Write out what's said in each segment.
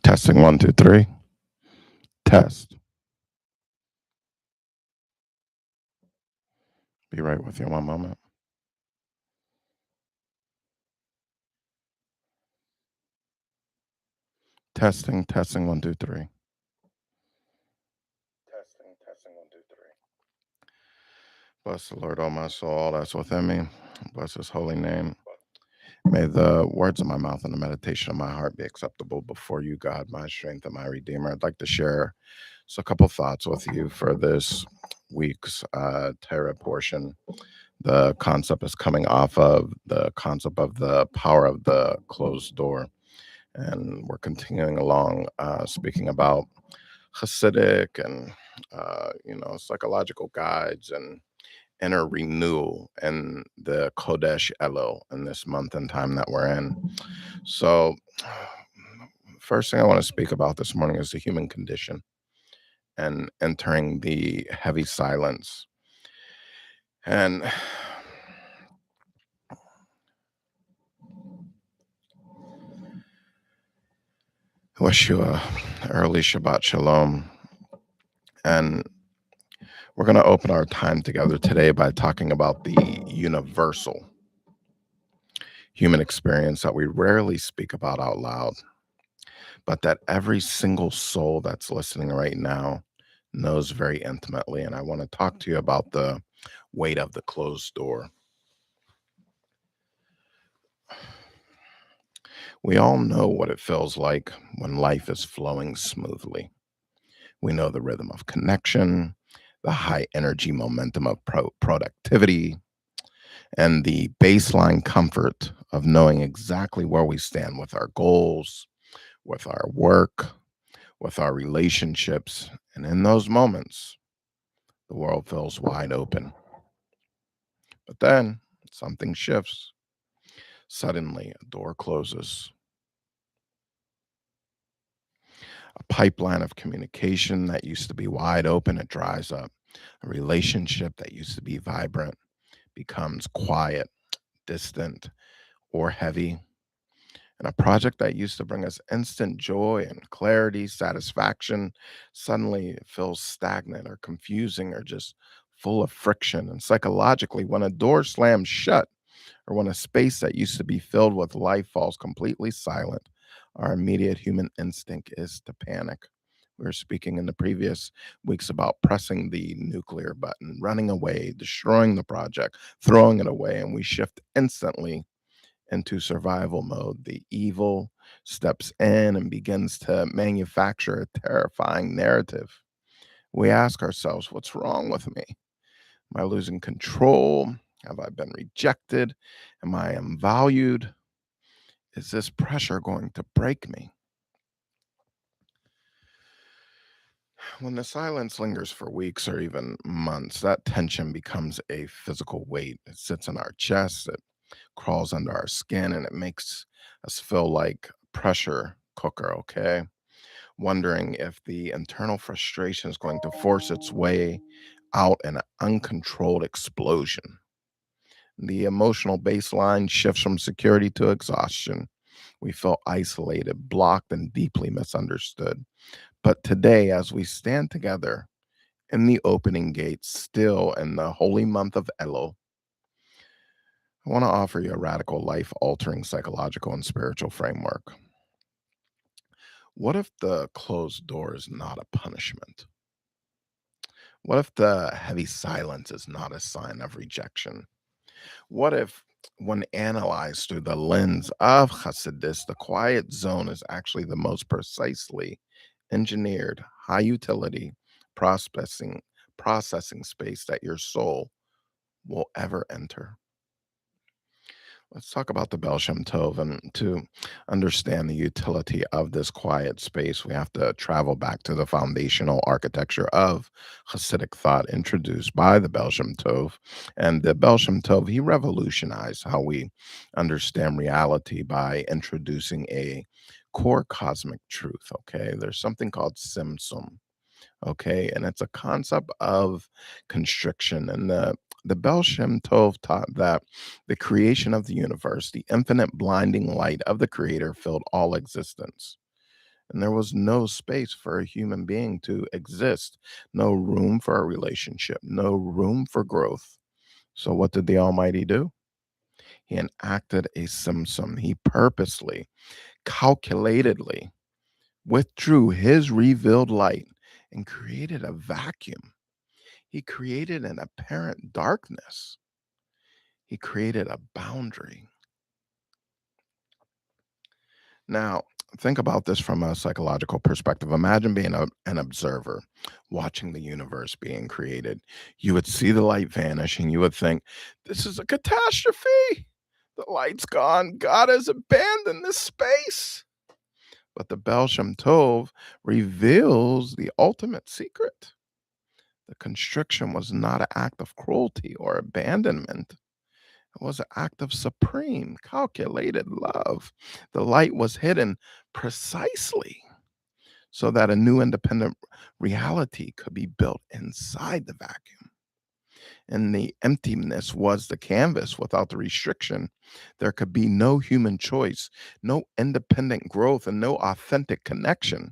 Testing one, two, three. Test. Be right with you in one moment. Testing one, two, three. Testing one, two, three. Bless the Lord, O my soul, all that's within me. Bless his holy name. May the words of my mouth and the meditation of my heart be acceptable before you, God, my strength and my redeemer. I'd like to share a couple thoughts with you for this week's Torah portion. The concept is coming off of the concept of the power of the closed door. And we're continuing along speaking about Hasidic and psychological guides and inner renewal and the Kodesh Elul in this month and time that we're in. So, first thing I want to speak about this morning is the human condition and entering the heavy silence. And I wish you a early Shabbat Shalom. And we're going to open our time together today by talking about the universal human experience that we rarely speak about out loud, but that every single soul that's listening right now knows very intimately. And I want to talk to you about the weight of the closed door. We all know what it feels like when life is flowing smoothly. We know the rhythm of connection, the high energy momentum of productivity, and the baseline comfort of knowing exactly where we stand with our goals, with our work, with our relationships. And in those moments, the world feels wide open. But then something shifts. Suddenly, a door closes. A pipeline of communication that used to be wide open, it dries up. A relationship that used to be vibrant becomes quiet, distant, or heavy. And a project that used to bring us instant joy and clarity, satisfaction, suddenly feels stagnant or confusing or just full of friction. And psychologically, when a door slams shut or when a space that used to be filled with life falls completely silent, our immediate human instinct is to panic. We were speaking in the previous weeks about pressing the nuclear button, running away, destroying the project, throwing it away, and we shift instantly into survival mode. The evil steps in and begins to manufacture a terrifying narrative. We ask ourselves, what's wrong with me? Am I losing control? Have I been rejected? Am I unvalued? Is this pressure going to break me? When the silence lingers for weeks or even months, that tension becomes a physical weight. It sits in our chest, it crawls under our skin, and it makes us feel like pressure cooker, okay? Wondering if the internal frustration is going to force its way out in an uncontrolled explosion. The emotional baseline shifts from security to exhaustion. We feel isolated, blocked, and deeply misunderstood. But today, as we stand together in the opening gates, still in the holy month of Elul, I want to offer you a radical, life altering psychological and spiritual framework. What if the closed door is not a punishment? What if the heavy silence is not a sign of rejection? What if, when analyzed through the lens of Hasidus, the quiet zone is actually the most precisely engineered, high utility processing processing space that your soul will ever enter? Let's talk about the Bel Shem Tov. And to understand the utility of this quiet space, we have to travel back to the foundational architecture of Hasidic thought introduced by the Bel Shem Tov. And the Bel Shem Tov, he revolutionized how we understand reality by introducing a core cosmic truth. Okay, there's something called Simsum. Okay, and it's a concept of constriction. And the Bel Shem Tov taught that the creation of the universe, the infinite blinding light of the creator filled all existence. and there was no space for a human being to exist, no room for a relationship, no room for growth. So, what did the Almighty do? He enacted a simsum. He purposely, calculatedly withdrew his revealed light and created a vacuum. He created an apparent darkness. He created a boundary. Now, think about this from a psychological perspective. Imagine being an observer, watching the universe being created. You would see the light vanish and you would think, this is a catastrophe. The light's gone. God has abandoned this space. But the Bel Shem Tov reveals the ultimate secret. The constriction was not an act of cruelty or abandonment. It was an act of supreme, calculated love. The light was hidden precisely so that a new independent reality could be built inside the vacuum. And the emptiness was the canvas without the restriction. There could be no human choice, no independent growth, and no authentic connection.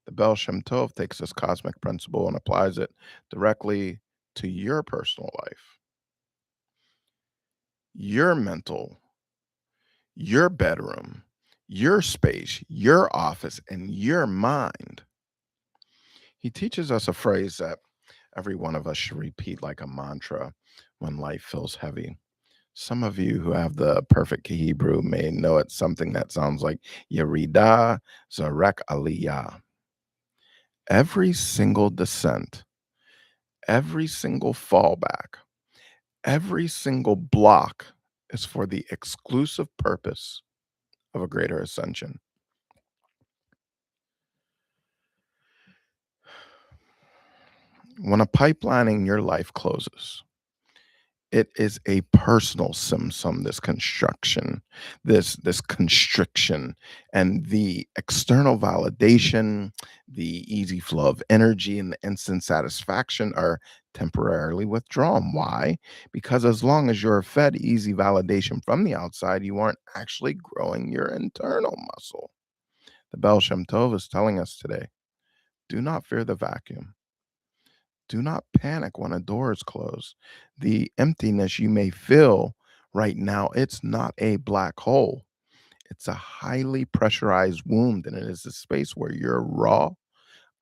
The Bel Shem Tov takes this cosmic principle and applies it directly to your personal life, your mental, your bedroom, your space, your office, and your mind. He teaches us a phrase that every one of us should repeat like a mantra when life feels heavy. Some of you who have the perfect Hebrew may know it's something that sounds like Yerida Zarek Aliyah. Every single descent, every single fallback, every single block is for the exclusive purpose of a greater ascension. When a pipeline in your life closes, it is a personal symptom, this construction, this constriction, and the external validation, the easy flow of energy, and the instant satisfaction are temporarily withdrawn. Why? Because as long as you're fed easy validation from the outside, you aren't actually growing your internal muscle. The Bel Shem Tov is telling us today, do not fear the vacuum. Do not panic when a door is closed. The emptiness you may feel right now, it's not a black hole. It's a highly pressurized wound, and it is a space where your raw,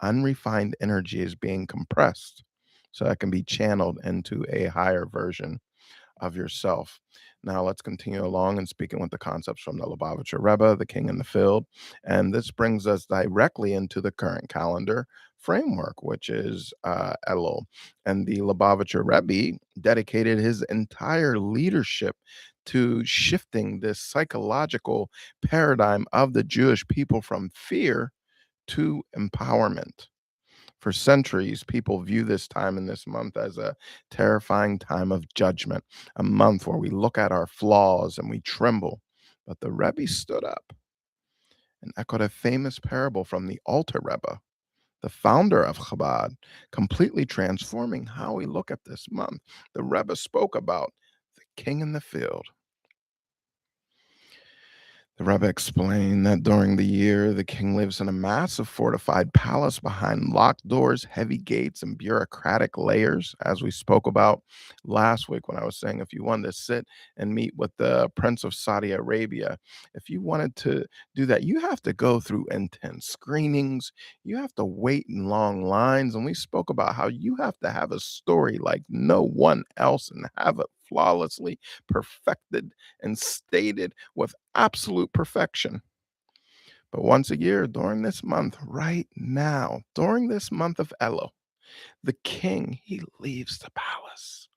unrefined energy is being compressed so that can be channeled into a higher version of yourself. Now let's continue along and speaking with the concepts from the Lubavitcher Rebbe, the King in the Field, and this brings us directly into the current calendar framework, which is Elul. And the Lubavitcher Rebbe dedicated his entire leadership to shifting this psychological paradigm of the Jewish people from fear to empowerment. For centuries, people view this time in this month as a terrifying time of judgment, a month where we look at our flaws and we tremble. But the Rebbe stood up and echoed a famous parable from the Alter Rebbe, the founder of Chabad, completely transforming how we look at this month. The Rebbe spoke about the king in the field. The Rebbe explained that during the year, the king lives in a massive fortified palace behind locked doors, heavy gates, and bureaucratic layers, as we spoke about last week when I was saying if you wanted to sit and meet with the Prince of Saudi Arabia, if you wanted to do that, you have to go through intense screenings, you have to wait in long lines. And we spoke about how you have to have a story like no one else and have it flawlessly perfected and stated with absolute perfection. But once a year, during this month, right now, during this month of Elul, the king, he leaves the palace.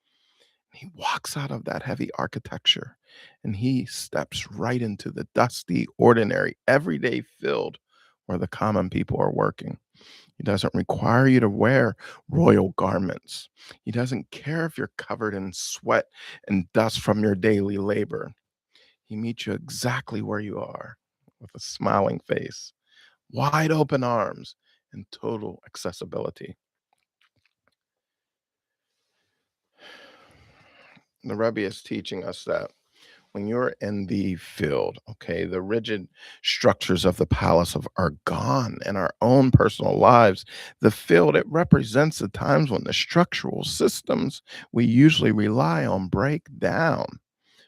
He walks out of that heavy architecture and he steps right into the dusty, ordinary, everyday field where the common people are working. He doesn't require you to wear royal garments. He doesn't care if you're covered in sweat and dust from your daily labor. He meets you exactly where you are with a smiling face, wide open arms, and total accessibility. The Rebbe is teaching us that When you're in the field, okay, the rigid structures of the palace are gone in our own personal lives. The field, it represents the times when the structural systems we usually rely on break down,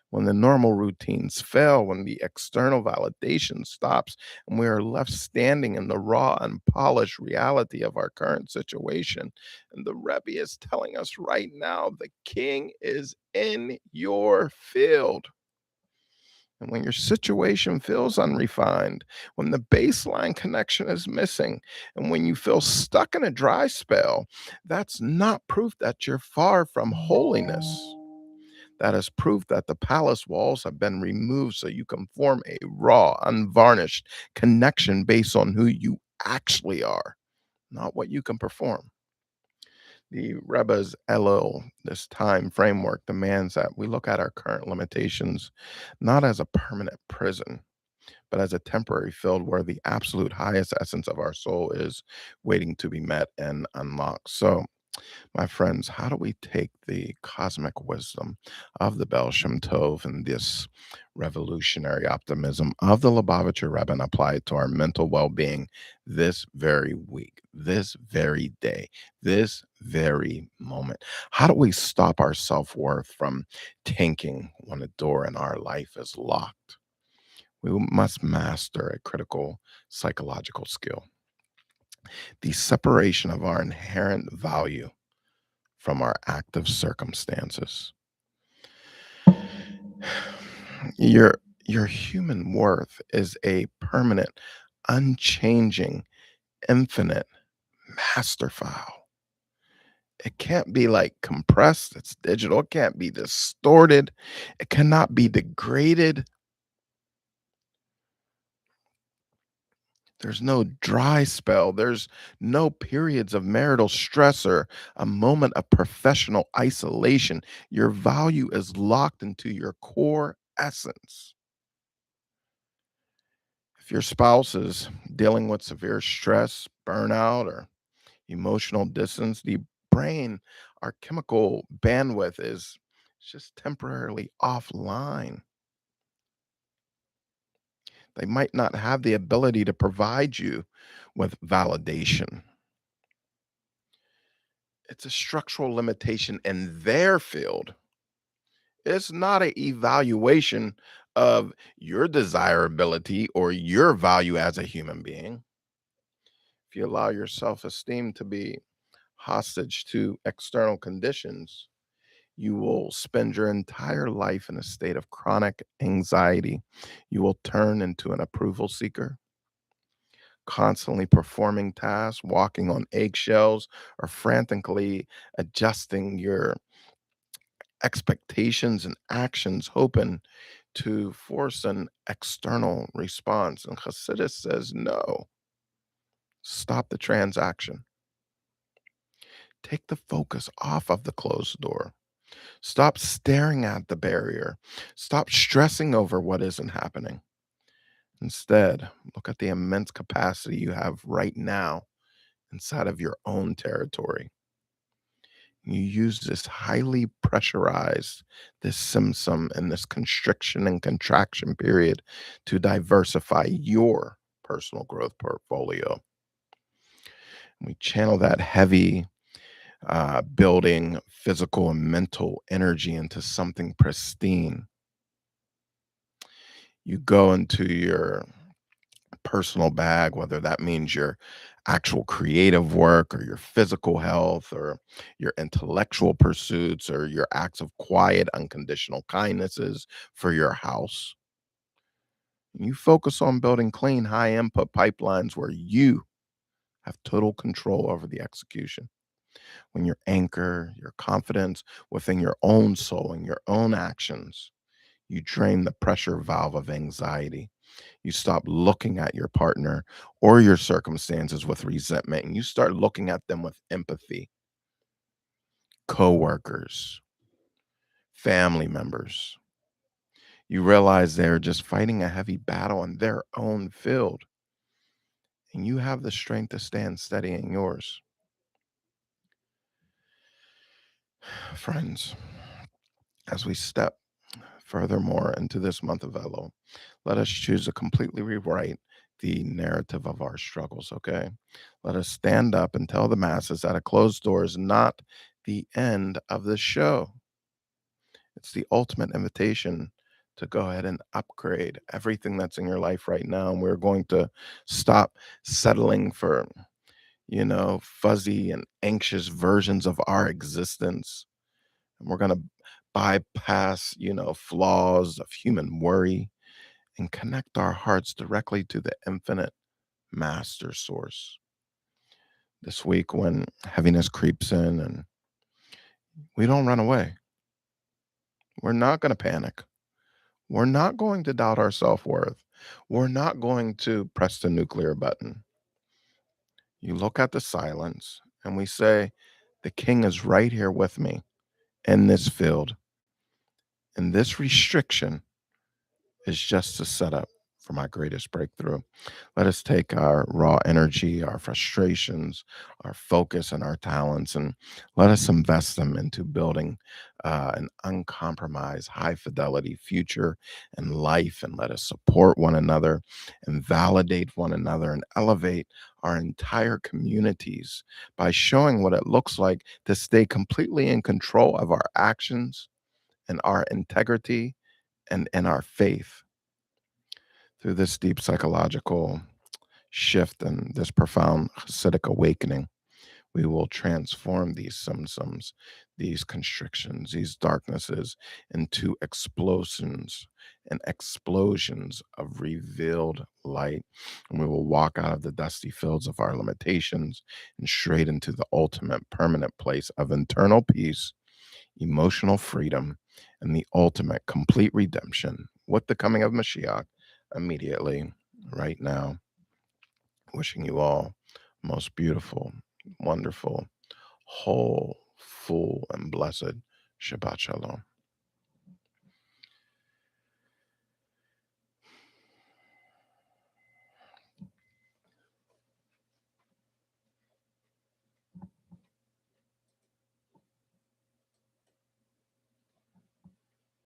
when the normal routines fail, when the external validation stops, and we are left standing in the raw, unpolished reality of our current situation. And the Rebbe is telling us right now the king is in your field. And when your situation feels unrefined, when the baseline connection is missing, and when you feel stuck in a dry spell, that's not proof that you're far from holiness. That is proof that the palace walls have been removed so you can form a raw, unvarnished connection based on who you actually are, not what you can perform. The Rebbe's Elul, this time framework, demands that we look at our current limitations not as a permanent prison, but as a temporary field where the absolute highest essence of our soul is waiting to be met and unlocked. So, my friends, how do we take the cosmic wisdom of the Bel Shem Tov and this revolutionary optimism of the Lubavitcher Rebbe and apply it to our mental well being this very week, this very day, this very moment? How do we stop our self worth from tanking when a door in our life is locked? We must master a critical psychological skill, the separation of our inherent value from our active circumstances. Your human worth is a permanent, unchanging, infinite master file. It can't be like compressed, it's digital, it can't be distorted, it cannot be degraded. There's no dry spell. There's no periods of marital stress or a moment of professional isolation. Your value is locked into your core essence. If your spouse is dealing with severe stress, burnout, or emotional distance, the brain, our chemical bandwidth is just temporarily offline. They might not have the ability to provide you with validation. It's a structural limitation in their field. It's not an evaluation of your desirability or your value as a human being. If you allow your self esteem to be hostage to external conditions, you will spend your entire life in a state of chronic anxiety. You will turn into an approval seeker, constantly performing tasks, walking on eggshells, or frantically adjusting your expectations and actions, hoping to force an external response. And Hasidus says, no, stop the transaction. Take the focus off of the closed door. Stop staring at the barrier. Stop stressing over what isn't happening. Instead, look at the immense capacity you have right now inside of your own territory. You use this highly pressurized, this symptom and this constriction and contraction period to diversify your personal growth portfolio. We channel that heavy building physical and mental energy into something pristine. You go into your personal bag, whether that means your actual creative work or your physical health or your intellectual pursuits or your acts of quiet, unconditional kindnesses for your house. You focus on building clean, high input pipelines where you have total control over the execution. When your anchor, your confidence within your own soul and your own actions, you drain the pressure valve of anxiety. You stop looking at your partner or your circumstances with resentment and you start looking at them with empathy. Coworkers, family members. You realize they're just fighting a heavy battle in their own field, and you have the strength to stand steady in yours. Friends, as we step Furthermore, into this month of Elul, let us choose to completely rewrite the narrative of our struggles, okay? Let us stand up and tell the masses that a closed door is not the end of the show. It's the ultimate invitation to go ahead and upgrade everything that's in your life right now. And we're going to stop settling for, fuzzy and anxious versions of our existence. And we're going to bypass, flaws of human worry and connect our hearts directly to the infinite master source. This week, when heaviness creeps in and we don't run away, we're not going to panic. We're not going to doubt our self worth. We're not going to press the nuclear button. You look at the silence and we say, the king is right here with me in this field. And this restriction is just a setup for my greatest breakthrough. Let us take our raw energy, our frustrations, our focus, and our talents, and let us invest them into building an uncompromised, high fidelity future and life. And let us support one another and validate one another and elevate our entire communities by showing what it looks like to stay completely in control of our actions and our integrity and our faith. Through this deep psychological shift and this profound Hasidic awakening, we will transform these symptoms, these constrictions, these darknesses into explosions of revealed light. And we will walk out of the dusty fields of our limitations and straight into the ultimate permanent place of internal peace, emotional freedom, and the ultimate complete redemption with the coming of Mashiach immediately, right now. Wishing you all most beautiful, wonderful, whole, full, and blessed Shabbat Shalom.